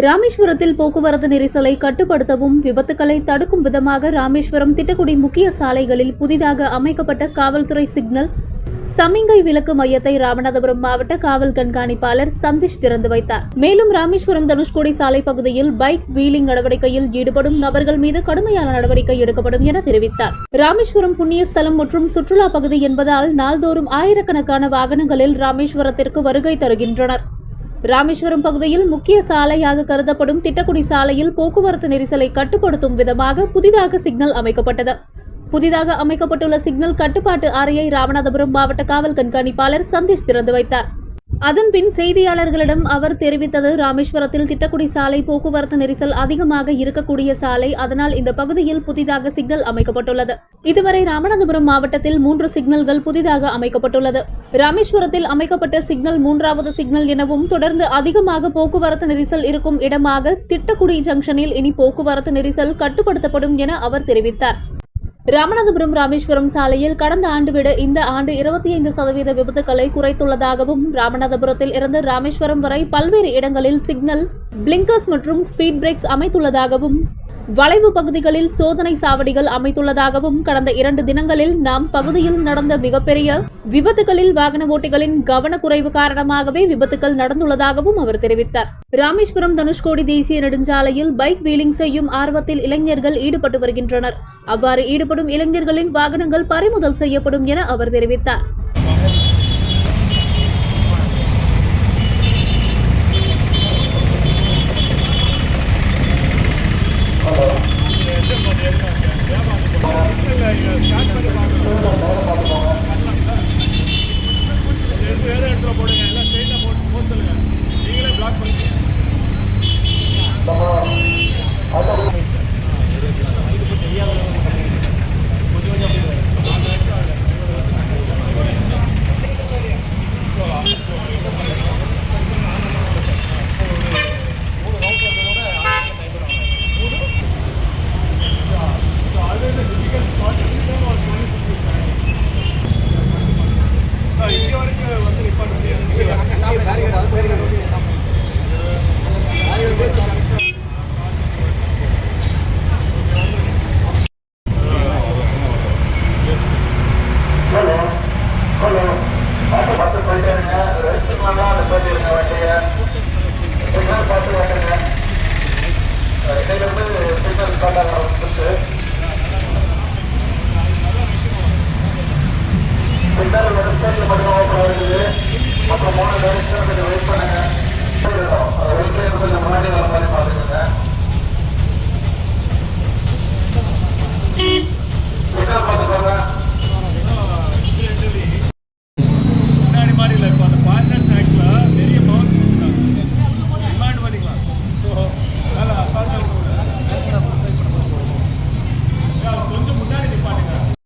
ராமேஸ்வரத்தில் போக்குவரத்து நெரிசலை கட்டுப்படுத்தவும் விபத்துக்களை தடுக்கும் விதமாக ராமேஸ்வரம் திட்டக்குடி முக்கிய சாலைகளில் புதிதாக அமைக்கப்பட்ட காவல்துறை சிக்னல் சமிங்கை விளக்கு மையத்தை ராமநாதபுரம் மாவட்ட காவல் கண்காணிப்பாளர் சந்தீஷ் திறந்து வைத்தார். மேலும் ராமேஸ்வரம் தனுஷ்கோடி சாலை பகுதியில் பைக் வீலிங் நடவடிக்கையில் ஈடுபடும் நபர்கள் மீது கடுமையான நடவடிக்கை எடுக்கப்படும் என தெரிவித்தார். ராமேஸ்வரம் புண்ணிய ஸ்தலம் மற்றும் சுற்றுலா பகுதி என்பதால் நாள்தோறும் ஆயிரக்கணக்கான வாகனங்களில் ராமேஸ்வரத்திற்கு வருகை தருகின்றனர். ராமேஸ்வரம் பகுதியில் முக்கிய சாலையாக கருதப்படும் திட்டக்குடி சாலையில் போக்குவரத்து நெரிசலை கட்டுப்படுத்தும் விதமாக புதிதாக சிக்னல் அமைக்கப்பட்டது. புதிதாக அமைக்கப்பட்டுள்ள சிக்னல் கட்டுப்பாட்டு அறையை ராமநாதபுரம் மாவட்ட காவல் கண்காணிப்பாளர் சந்தீஷ் திறந்து வைத்தார். அதன்பின் செய்தியாளர்களிடம் அவர் தெரிவித்தது, ராமேஸ்வரத்தில் திட்டக்குடி சாலை போக்குவரத்து நெரிசல் அதிகமாக இருக்கக்கூடிய சாலை. அதனால் இந்த பகுதியில் புதிதாக சிக்னல் அமைக்கப்பட்டுள்ளது. இதுவரை ராமநாதபுரம் மாவட்டத்தில் 3 சிக்னல்கள் புதிதாக அமைக்கப்பட்டுள்ளது. ராமேஸ்வரத்தில் அமைக்கப்பட்ட சிக்னல் 3வது சிக்னல் எனவும் தொடர்ந்து அதிகமாக போக்குவரத்து நெரிசல் இருக்கும் இடமாக திட்டக்குடி ஜங்ஷனில் இனி போக்குவரத்து நெரிசல் கட்டுப்படுத்தப்படும் என அவர் தெரிவித்தார். ராமநாதபுரம் ராமேஸ்வரம் சாலையில் கடந்த ஆண்டு விட இந்த ஆண்டு 25% விபத்துக்களை குறைத்துள்ளதாகவும், ராமநாதபுரத்தில் இருந்து ராமேஸ்வரம் வரை பல்வேறு இடங்களில் சிக்னல், பிளிங்கர்ஸ் மற்றும் ஸ்பீட் பிரேக்ஸ் அமைத்துள்ளதாகவும், வளைவு பகுதிகளில் சோதனை சாவடிகள் அமைத்துள்ளதாகவும், கடந்த 2 தினங்களில் நாம் பகுதியில் நடந்த மிகப்பெரிய விபத்துகளில் வாகன ஓட்டிகளின் கவனக்குறைவு காரணமாகவே விபத்துகள் நடந்துள்ளதாகவும் அவர் தெரிவித்தார். ராமேஸ்வரம் தனுஷ்கோடி தேசிய நெடுஞ்சாலையில் பைக் வீலிங் செய்யும் ஆர்வத்தில் இளைஞர்கள் ஈடுபட்டு வருகின்றனர். அவ்வாறு ஈடுபடும் இளைஞர்களின் வாகனங்கள் பறிமுதல் செய்யப்படும் என அவர் தெரிவித்தார். சிக்னல் ஒரு ஸ்டேட்ல மட்டும் ஓப்பன் ஆகுது. அப்புறம் 3 டைரக்ஷன் கொஞ்சம் வெயிட் பண்ணுங்க.